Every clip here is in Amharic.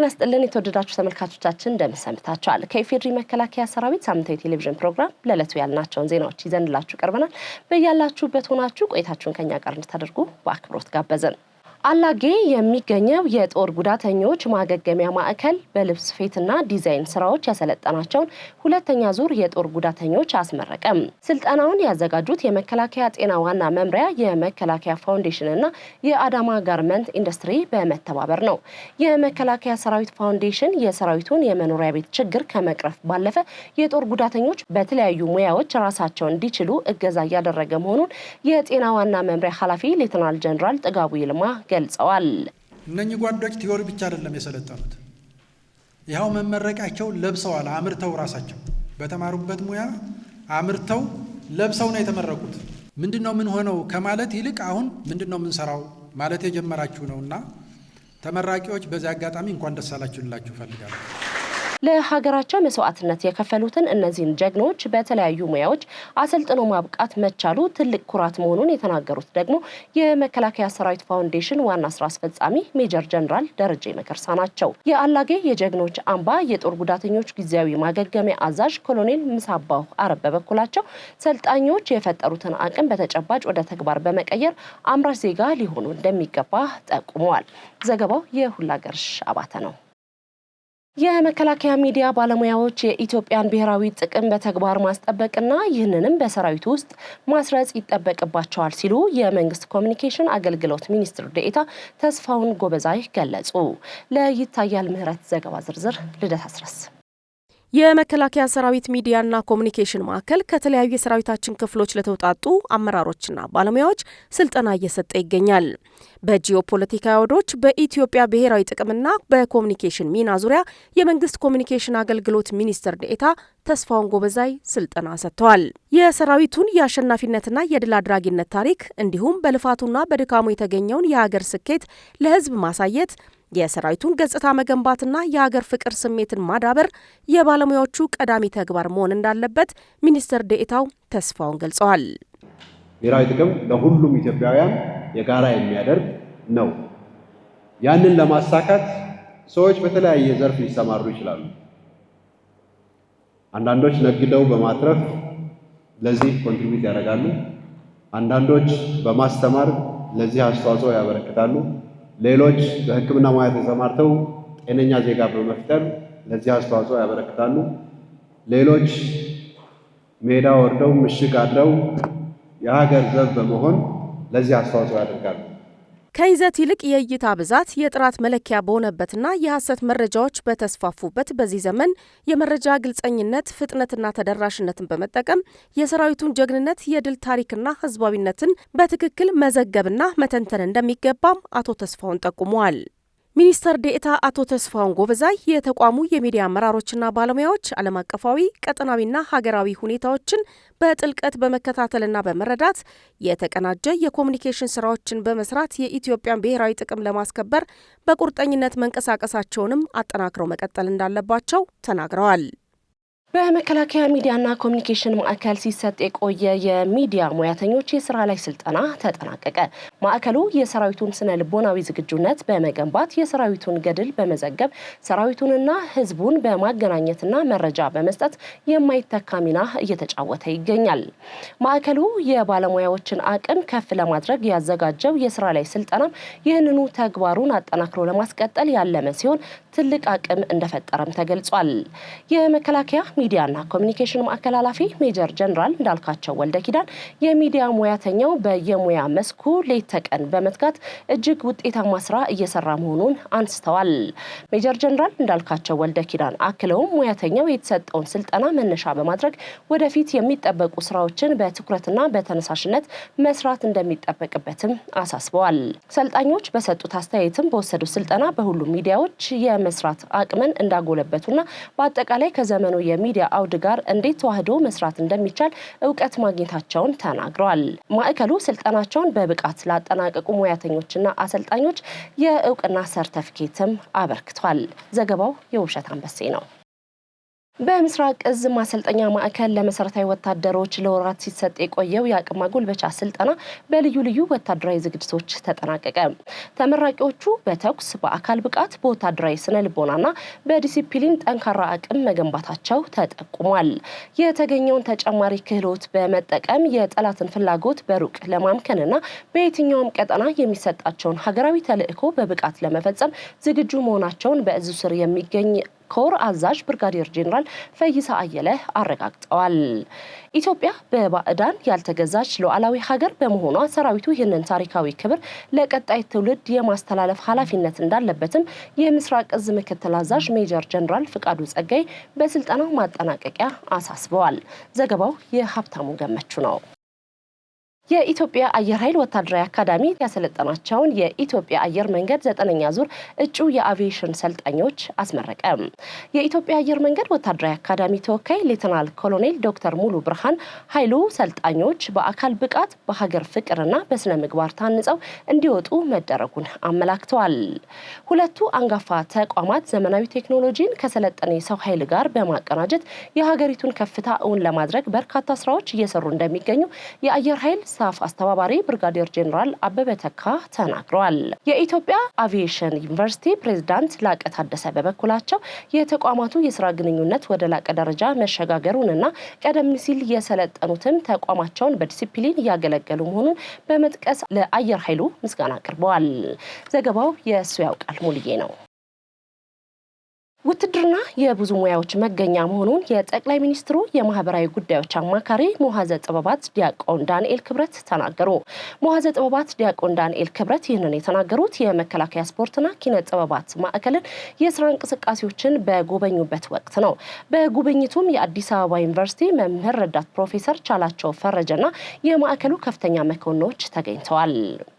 ጤና ይስጥልን የተወደዳችሁ ተመልካቾቻችን እንደምን ሰንብታችኋል? ከኢፌድሪ መከላከያ ሰራዊት ሳምንታዊ ቴሌቪዥን ፕሮግራም ለዕለቱ ያልናቸውን ዜናዎች ይዘንላችሁ ቀርበናል። በያላችሁበት ሆናችሁ ቆይታችሁን ከኛ ጋር እንድታደርጉ በአክብሮት ጋበዘን። አላጌ የሚገኘው የጦር ጉዳተኞች ማገገሚያ ማዕከል በልብስ ስፌትና ዲዛይን ስራዎች ያሰለጠናቸውን ሁለተኛ ዙር የጦር ጉዳተኞች አስመረቀም። ስልጠናውን ያዘጋጁት የመከላከያ ጤና ዋና መምሪያ፣ የመከላከያ ፋውንዴሽን እና የአዳማ ጋርመንት ኢንዱስትሪ በመተባበር ነው። የመከላከያ ሰራዊት ፋውንዴሽን የሰራዊቱን የመኖሪያ ቤት ችግር ከመቅረፍ ባለፈ የጦር ጉዳተኞች በተለያዩ ሙያዎች ራሳቸውን እንዲችሉ እገዛ እያደረገ መሆኑን የጤና ዋና መምሪያ ኃላፊ ሌተናል ጀነራል ጥጋቡ ይልማ ገልጸዋል። እነኚህ ጓዶች ቲዮሪ ብቻ አይደለም የሰለጠኑት፣ ይኸው መመረቂያቸው ለብሰዋል። አምርተው ራሳቸው በተማሩበት ሙያ አምርተው ለብሰው ነው የተመረቁት። ምንድነው ምን ሆነው ከማለት ይልቅ አሁን ምንድነው ምን ሰራው ማለት የጀመራችሁ ነውና ተመራቂዎች በዚህ አጋጣሚ እንኳን ደስ አላችሁ ልላችሁ ፈልጋለሁ። ለሀገራቸው መስዋዕትነት የከፈሉትን እነዚህን ጀግኖች በተለያዩ ሙያዎች አሰልጥኖ ማብቃት መቻሉ ትልቅ ኩራት መሆኑን የተናገሩት ደግሞ የመከላከያ ሰራዊት ፋውንዴሽን ዋና ስራ አስፈጻሚ ሜጀር ጀነራል ደረጀ መከርሳ ናቸው። የአላጌ የጀግኖች አምባ የጦር ጉዳተኞች ጊዜያዊ ማገገሚያ አዛዥ ኮሎኔል ምሳባው አረብ በበኩላቸው ሰልጣኞች የፈጠሩትን አቅም በተጨባጭ ወደ ተግባር በመቀየር አምራች ዜጋ ሊሆኑ እንደሚገባ ጠቁመዋል። ዘገባው የሁላገርሽ አባተ ነው። የመከላከያ ሚዲያ ባለሙያዎች የኢትዮጵያን ብሔራዊ ጥቅም በተግባር ማስጠበቅና ይህንንም በሰራዊት ውስጥ ማስረጽ ይጠበቅባቸዋል ሲሉ የመንግስት ኮሚኒኬሽን አገልግሎት ሚኒስትር ዴኤታ ተስፋውን ጎበዛይ ገለጹ። ለይታያል ምህረት ዘገባ ዝርዝር ልደት አስረስ። የመከላከያ ሰራዊት ሚዲያና ኮሚኒኬሽን ማዕከል ከተለያዩ የሰራዊታችን ክፍሎች ለተውጣጡ አመራሮችና ባለሙያዎች ስልጠና እየሰጠ ይገኛል። በጂኦፖለቲካዊ አውዶች በኢትዮጵያ ብሔራዊ ጥቅምና በኮሚኒኬሽን ሚና ዙሪያ የመንግስት ኮሚኒኬሽን አገልግሎት ሚኒስትር ዴኤታ ተስፋውን ጎበዛይ ስልጠና ሰጥተዋል። የሰራዊቱን የአሸናፊነትና የድል አድራጊነት ታሪክ እንዲሁም በልፋቱና በድካሙ የተገኘውን የሀገር ስኬት ለህዝብ ማሳየት፣ የሰራዊቱን ገጽታ መገንባትና የሀገር ፍቅር ስሜትን ማዳበር የባለሙያዎቹ ቀዳሚ ተግባር መሆን እንዳለበት ሚኒስትር ዴኤታው ተስፋውን ገልጸዋል። ብሔራዊ ጥቅም ለሁሉም ኢትዮጵያውያን የጋራ የሚያደርግ ነው። ያንን ለማሳካት ሰዎች በተለያየ ዘርፍ ሊሰማሩ ይችላሉ። አንዳንዶች ነግደው በማትረፍ ለዚህ ኮንትሪቢዩት ያደርጋሉ። አንዳንዶች በማስተማር ለዚህ አስተዋጽኦ ያበረክታሉ። ሌሎች በሕክምና ሙያ ተሰማርተው ጤነኛ ዜጋ በመፍጠር ለዚህ አስተዋጽኦ ያበረክታሉ። ሌሎች ሜዳ ወርደው ምሽግ አድረው የሀገር ዘብ በመሆን ለዚህ አስተዋጽኦ ያደርጋሉ። ከይዘት ይልቅ የእይታ ብዛት የጥራት መለኪያ በሆነበትና የሐሰት መረጃዎች በተስፋፉበት በዚህ ዘመን የመረጃ ግልጸኝነት፣ ፍጥነትና ተደራሽነትን በመጠቀም የሰራዊቱን ጀግንነት፣ የድል ታሪክና ህዝባዊነትን በትክክል መዘገብና መተንተን እንደሚገባም አቶ ተስፋውን ጠቁመዋል። ሚኒስትር ዴኤታ አቶ ተስፋውን ጎበዛይ የተቋሙ የሚዲያ አመራሮችና ባለሙያዎች ዓለም አቀፋዊ፣ ቀጠናዊና ሀገራዊ ሁኔታዎችን በጥልቀት በመከታተልና በመረዳት የተቀናጀ የኮሚኒኬሽን ስራዎችን በመስራት የኢትዮጵያን ብሔራዊ ጥቅም ለማስከበር በቁርጠኝነት መንቀሳቀሳቸውንም አጠናክረው መቀጠል እንዳለባቸው ተናግረዋል። በመከላከያ ሚዲያና ኮሚኒኬሽን ማዕከል ሲሰጥ የቆየ የሚዲያ ሙያተኞች የስራ ላይ ስልጠና ተጠናቀቀ። ማዕከሉ የሰራዊቱን ስነ ልቦናዊ ዝግጁነት በመገንባት የሰራዊቱን ገድል በመዘገብ ሰራዊቱንና ህዝቡን በማገናኘትና መረጃ በመስጠት የማይተካ ሚና እየተጫወተ ይገኛል። ማዕከሉ የባለሙያዎችን አቅም ከፍ ለማድረግ ያዘጋጀው የስራ ላይ ስልጠና ይህንኑ ተግባሩን አጠናክሮ ለማስቀጠል ያለመ ሲሆን ትልቅ አቅም እንደፈጠረም ተገልጿል። የመከላከያ ሚዲያና ኮሚኒኬሽን ማዕከል ኃላፊ ሜጀር ጀነራል እንዳልካቸው ወልደ ኪዳን የሚዲያ ሙያተኛው በየሙያ መስኩ ሌት ተቀን በመትጋት እጅግ ውጤታማ ስራ እየሰራ መሆኑን አንስተዋል። ሜጀር ጀነራል እንዳልካቸው ወልደ ኪዳን አክለውም ሙያተኛው የተሰጠውን ስልጠና መነሻ በማድረግ ወደፊት የሚጠበቁ ስራዎችን በትኩረትና በተነሳሽነት መስራት እንደሚጠበቅበትም አሳስበዋል። ሰልጣኞች በሰጡት አስተያየትም በወሰዱት ስልጠና በሁሉም ሚዲያዎች የመስራት አቅምን እንዳጎለበቱና በአጠቃላይ ከዘመኑ የሚዲያ አውድ ጋር እንዴት ተዋህዶ መስራት እንደሚቻል እውቀት ማግኘታቸውን ተናግረዋል። ማዕከሉ ስልጠናቸውን በብቃት ላጠናቀቁ ሙያተኞችና አሰልጣኞች የእውቅና ሰርተፊኬትም አበርክቷል። ዘገባው የውብሸት አንበሴ ነው። በምስራቅ እዝ ማሰልጠኛ ማዕከል ለመሰረታዊ ወታደሮች ለወራት ሲሰጥ የቆየው የአቅም ማጎልበቻ ስልጠና በልዩ ልዩ ወታደራዊ ዝግጅቶች ተጠናቀቀ። ተመራቂዎቹ በተኩስ፣ በአካል ብቃት፣ በወታደራዊ ስነ ልቦናና በዲሲፕሊን ጠንካራ አቅም መገንባታቸው ተጠቁሟል። የተገኘውን ተጨማሪ ክህሎት በመጠቀም የጠላትን ፍላጎት በሩቅ ለማምከንና በየትኛውም ቀጠና የሚሰጣቸውን ሀገራዊ ተልዕኮ በብቃት ለመፈጸም ዝግጁ መሆናቸውን በእዙ ስር የሚገኝ ኮር አዛዥ ብርጋዴር ጄኔራል ፈይሳ አየለ አረጋግጠዋል። ኢትዮጵያ በባዕዳን ያልተገዛች ሉዓላዊ ሀገር በመሆኗ ሰራዊቱ ይህንን ታሪካዊ ክብር ለቀጣይ ትውልድ የማስተላለፍ ኃላፊነት እንዳለበትም የምስራቅ እዝ ምክትል አዛዥ ሜጀር ጄኔራል ፍቃዱ ጸጋይ በስልጠናው ማጠናቀቂያ አሳስበዋል። ዘገባው የሀብታሙ ገመቹ ነው። የኢትዮጵያ አየር ኃይል ወታደራዊ አካዳሚ ያሰለጠናቸውን የኢትዮጵያ አየር መንገድ 9ኛ ዙር እጩ የአቪዬሽን ሰልጣኞች አስመረቀ። የኢትዮጵያ አየር መንገድ ወታደራዊ አካዳሚ ተወካይ ሌተናል ኮሎኔል ዶክተር ሙሉ ብርሃን ኃይሉ ሰልጣኞች በአካል ብቃት፣ በሀገር ፍቅርና በስነ ምግባር ታንጸው እንዲወጡ መደረጉን አመላክተዋል። ሁለቱ አንጋፋ ተቋማት ዘመናዊ ቴክኖሎጂን ከሰለጠነ የሰው ኃይል ጋር በማቀናጀት የሀገሪቱን ከፍታ እውን ለማድረግ በርካታ ስራዎች እየሰሩ እንደሚገኙ የአየር ኃይል ስታፍ አስተባባሪ ብርጋዴር ጄኔራል አበበ ተካ ተናግረዋል። የኢትዮጵያ አቪዬሽን ዩኒቨርሲቲ ፕሬዝዳንት ላቀ ታደሰ በበኩላቸው የተቋማቱ የስራ ግንኙነት ወደ ላቀ ደረጃ መሸጋገሩንና ቀደም ሲል የሰለጠኑትም ተቋማቸውን በዲሲፕሊን እያገለገሉ መሆኑን በመጥቀስ ለአየር ኃይሉ ምስጋና አቅርበዋል። ዘገባው የእሱ ያውቃል ሙልዬ ነው። ውትድርና የብዙ ሙያዎች መገኛ መሆኑን የጠቅላይ ሚኒስትሩ የማህበራዊ ጉዳዮች አማካሪ ሞሐዘ ጥበባት ዲያቆን ዳንኤል ክብረት ተናገሩ። ሞሐዘ ጥበባት ዲያቆን ዳንኤል ክብረት ይህንን የተናገሩት የመከላከያ ስፖርትና ኪነ ጥበባት ማዕከልን የስራ እንቅስቃሴዎችን በጎበኙበት ወቅት ነው። በጉብኝቱም የአዲስ አበባ ዩኒቨርሲቲ መምህር ረዳት ፕሮፌሰር ቻላቸው ፈረጀና የማዕከሉ ከፍተኛ መኮንኖች ተገኝተዋል።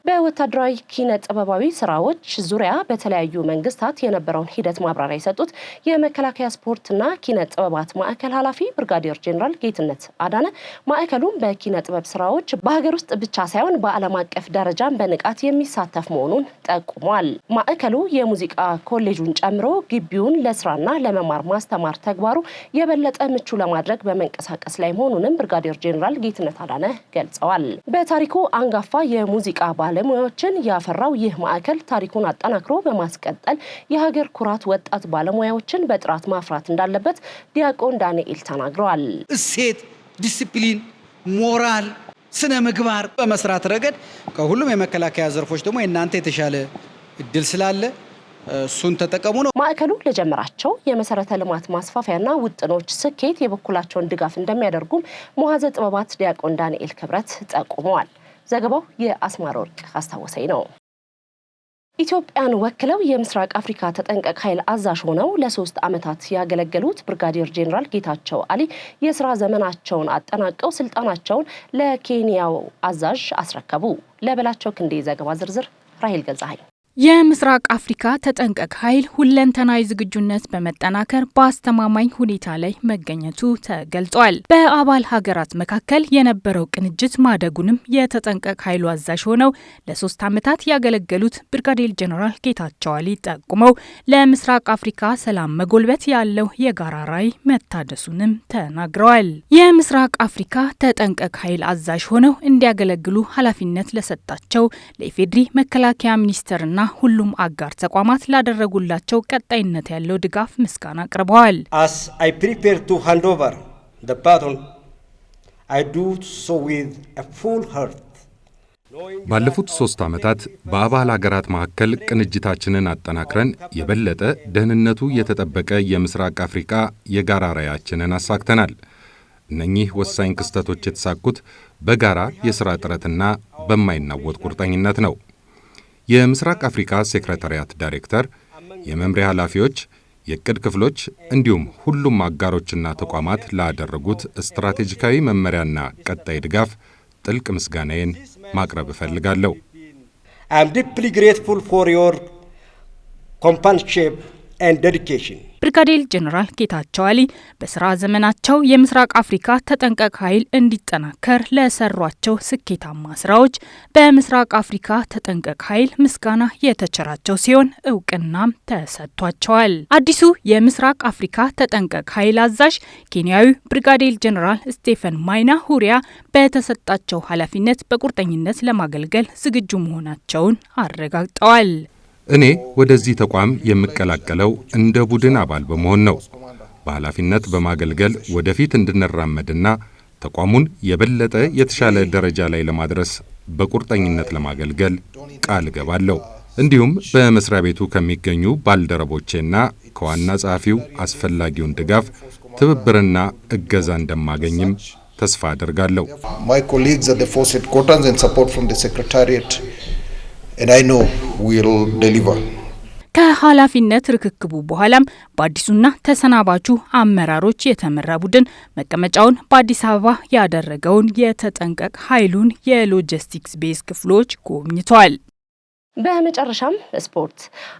በወታደራዊ ኪነ ጥበባዊ ስራዎች ዙሪያ በተለያዩ መንግስታት የነበረውን ሂደት ማብራሪያ የሰጡት የመከላከያ ስፖርትና ኪነ ጥበባት ማዕከል ኃላፊ ብርጋዴር ጄኔራል ጌትነት አዳነ ማዕከሉም በኪነ ጥበብ ስራዎች በሀገር ውስጥ ብቻ ሳይሆን በዓለም አቀፍ ደረጃም በንቃት የሚሳተፍ መሆኑን ጠቁሟል። ማዕከሉ የሙዚቃ ኮሌጁን ጨምሮ ግቢውን ለስራና ለመማር ማስተማር ተግባሩ የበለጠ ምቹ ለማድረግ በመንቀሳቀስ ላይ መሆኑንም ብርጋዴር ጄኔራል ጌትነት አዳነ ገልጸዋል። በታሪኩ አንጋፋ የሙዚቃ ባለሙያዎችን ያፈራው ይህ ማዕከል ታሪኩን አጠናክሮ በማስቀጠል የሀገር ኩራት ወጣት ባለሙያዎችን በጥራት ማፍራት እንዳለበት ዲያቆን ዳንኤል ተናግረዋል። እሴት፣ ዲሲፕሊን፣ ሞራል፣ ስነ ምግባር በመስራት ረገድ ከሁሉም የመከላከያ ዘርፎች ደግሞ የእናንተ የተሻለ እድል ስላለ እሱን ተጠቀሙ ነው። ማዕከሉ ለጀመራቸው የመሰረተ ልማት ማስፋፊያና ውጥኖች ስኬት የበኩላቸውን ድጋፍ እንደሚያደርጉም ሞሐዘ ጥበባት ዲያቆን ዳንኤል ክብረት ጠቁመዋል። ዘገባው የአስማር ወርቅ አስታወሰኝ ነው። ኢትዮጵያን ወክለው የምስራቅ አፍሪካ ተጠንቀቅ ኃይል አዛዥ ሆነው ለ3 ዓመታት ያገለገሉት ብርጋዴር ጄኔራል ጌታቸው አሊ የስራ ዘመናቸውን አጠናቀው ስልጣናቸውን ለኬንያው አዛዥ አስረከቡ። ለበላቸው ክንዴ ዘገባ ዝርዝር ራሄል ገዛኸኝ። የምስራቅ አፍሪካ ተጠንቀቅ ኃይል ሁለንተናዊ ዝግጁነት በመጠናከር በአስተማማኝ ሁኔታ ላይ መገኘቱ ተገልጿል። በአባል ሀገራት መካከል የነበረው ቅንጅት ማደጉንም የተጠንቀቅ ኃይሉ አዛዥ ሆነው ለ3 ዓመታት ያገለገሉት ብርጋዴር ጄኔራል ጌታቸው አሊ ጠቁመው ለምስራቅ አፍሪካ ሰላም መጎልበት ያለው የጋራ ራዕይ መታደሱንም ተናግረዋል። የምስራቅ አፍሪካ ተጠንቀቅ ኃይል አዛዥ ሆነው እንዲያገለግሉ ኃላፊነት ለሰጣቸው ለኢፌዴሪ መከላከያ ሚኒስቴርና ሁሉም አጋር ተቋማት ላደረጉላቸው ቀጣይነት ያለው ድጋፍ ምስጋና አቅርበዋል። As I prepare to hand over the baton, I do so with a full heart. ባለፉት 3 ዓመታት በአባል ሀገራት መካከል ቅንጅታችንን አጠናክረን የበለጠ ደህንነቱ የተጠበቀ የምስራቅ አፍሪካ የጋራ ራዕያችንን አሳክተናል። እነኚህ ወሳኝ ክስተቶች የተሳኩት በጋራ የሥራ ጥረትና በማይናወጥ ቁርጠኝነት ነው። የምስራቅ አፍሪካ ሴክሬታሪያት ዳይሬክተር፣ የመምሪያ ኃላፊዎች፣ የቅድ ክፍሎች እንዲሁም ሁሉም አጋሮችና ተቋማት ላደረጉት ስትራቴጂካዊ መመሪያና ቀጣይ ድጋፍ ጥልቅ ምስጋናዬን ማቅረብ እፈልጋለሁ። I am deeply grateful for your companionship and dedication. ብርጋዴር ጄኔራል ጌታቸው አሊ በስራ ዘመናቸው የምስራቅ አፍሪካ ተጠንቀቅ ኃይል እንዲጠናከር ለሰሯቸው ስኬታማ ስራዎች በምስራቅ አፍሪካ ተጠንቀቅ ኃይል ምስጋና የተቸራቸው ሲሆን እውቅናም ተሰጥቷቸዋል። አዲሱ የምስራቅ አፍሪካ ተጠንቀቅ ኃይል አዛዥ ኬንያዊ ብርጋዴር ጄኔራል ስቴፈን ማይና ሁሪያ በተሰጣቸው ኃላፊነት በቁርጠኝነት ለማገልገል ዝግጁ መሆናቸውን አረጋግጠዋል። እኔ ወደዚህ ተቋም የምቀላቀለው እንደ ቡድን አባል በመሆን ነው። በኃላፊነት በማገልገል ወደፊት እንድንራመድና ተቋሙን የበለጠ የተሻለ ደረጃ ላይ ለማድረስ በቁርጠኝነት ለማገልገል ቃል እገባለሁ። እንዲሁም በመስሪያ ቤቱ ከሚገኙ ባልደረቦቼና ከዋና ጸሐፊው አስፈላጊውን ድጋፍ፣ ትብብርና እገዛ እንደማገኝም ተስፋ አደርጋለሁ። My colleagues at the force headquarters and support from the secretariat and I know we'll deliver. ከኃላፊነት ርክክቡ በኋላም በአዲሱና ተሰናባቹ አመራሮች የተመራ ቡድን መቀመጫውን በአዲስ አበባ ያደረገውን የተጠንቀቅ ኃይሉን የሎጂስቲክስ ቤዝ ክፍሎች ጎብኝቷል። በመጨረሻም ስፖርት።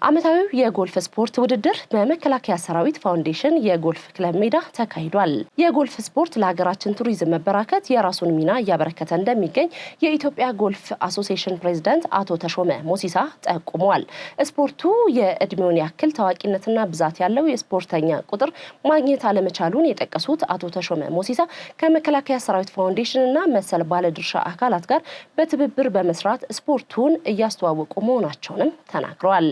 ዓመታዊው የጎልፍ ስፖርት ውድድር በመከላከያ ሰራዊት ፋውንዴሽን የጎልፍ ክለብ ሜዳ ተካሂዷል። የጎልፍ ስፖርት ለሀገራችን ቱሪዝም መበራከት የራሱን ሚና እያበረከተ እንደሚገኝ የኢትዮጵያ ጎልፍ አሶሲዬሽን ፕሬዝዳንት አቶ ተሾመ ሞሲሳ ጠቁመዋል። ስፖርቱ የእድሜውን ያክል ታዋቂነትና ብዛት ያለው የስፖርተኛ ቁጥር ማግኘት አለመቻሉን የጠቀሱት አቶ ተሾመ ሞሲሳ ከመከላከያ ሰራዊት ፋውንዴሽንና መሰል ባለድርሻ አካላት ጋር በትብብር በመስራት ስፖርቱን እያስተዋወቁ መሆናቸውንም ተናግረዋል።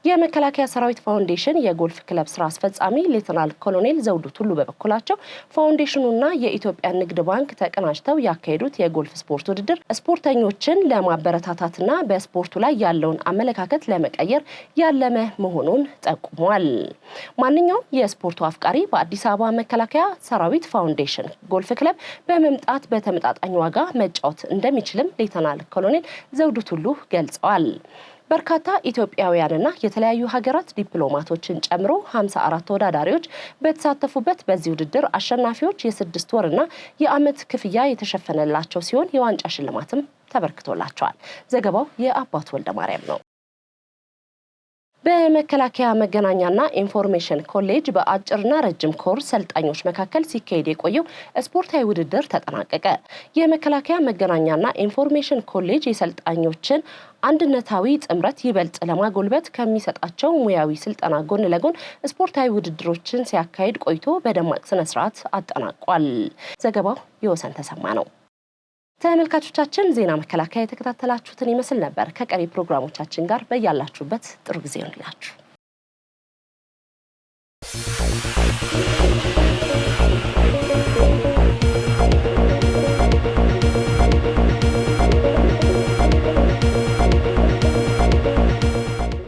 የመከላከያ ሰራዊት ፋውንዴሽን የጎልፍ ክለብ ስራ አስፈጻሚ ሌተናል ኮሎኔል ዘውዱ ቱሉ በበኩላቸው ፋውንዴሽኑና የኢትዮጵያ ንግድ ባንክ ተቀናጅተው ያካሄዱት የጎልፍ ስፖርት ውድድር ስፖርተኞችን ለማበረታታትና በስፖርቱ ላይ ያለውን አመለካከት ለመቀየር ያለመ መሆኑን ጠቁሟል። ማንኛውም የስፖርቱ አፍቃሪ በአዲስ አበባ መከላከያ ሰራዊት ፋውንዴሽን ጎልፍ ክለብ በመምጣት በተመጣጣኝ ዋጋ መጫወት እንደሚችልም ሌተናል ኮሎኔል ዘውዱ ቱሉ ገልጸዋል። በርካታ ኢትዮጵያውያንና የተለያዩ ሀገራት ዲፕሎማቶችን ጨምሮ 54 ተወዳዳሪዎች በተሳተፉበት በዚህ ውድድር አሸናፊዎች የ6 ወርና የዓመት ክፍያ የተሸፈነላቸው ሲሆን የዋንጫ ሽልማትም ተበርክቶላቸዋል። ዘገባው የአባቱ ወልደ ማርያም ነው። በመከላከያ መገናኛና ኢንፎርሜሽን ኮሌጅ በአጭርና ረጅም ኮርስ ሰልጣኞች መካከል ሲካሄድ የቆየው ስፖርታዊ ውድድር ተጠናቀቀ። የመከላከያ መገናኛና ኢንፎርሜሽን ኮሌጅ የሰልጣኞችን አንድነታዊ ጥምረት ይበልጥ ለማጎልበት ከሚሰጣቸው ሙያዊ ስልጠና ጎን ለጎን ስፖርታዊ ውድድሮችን ሲያካሂድ ቆይቶ በደማቅ ስነ ስርዓት አጠናቋል። ዘገባው የወሰን ተሰማ ነው። ተመልካቾቻችን ዜና መከላከያ የተከታተላችሁትን ይመስል ነበር። ከቀሪ ፕሮግራሞቻችን ጋር በያላችሁበት ጥሩ ጊዜ ይሁንላችሁ።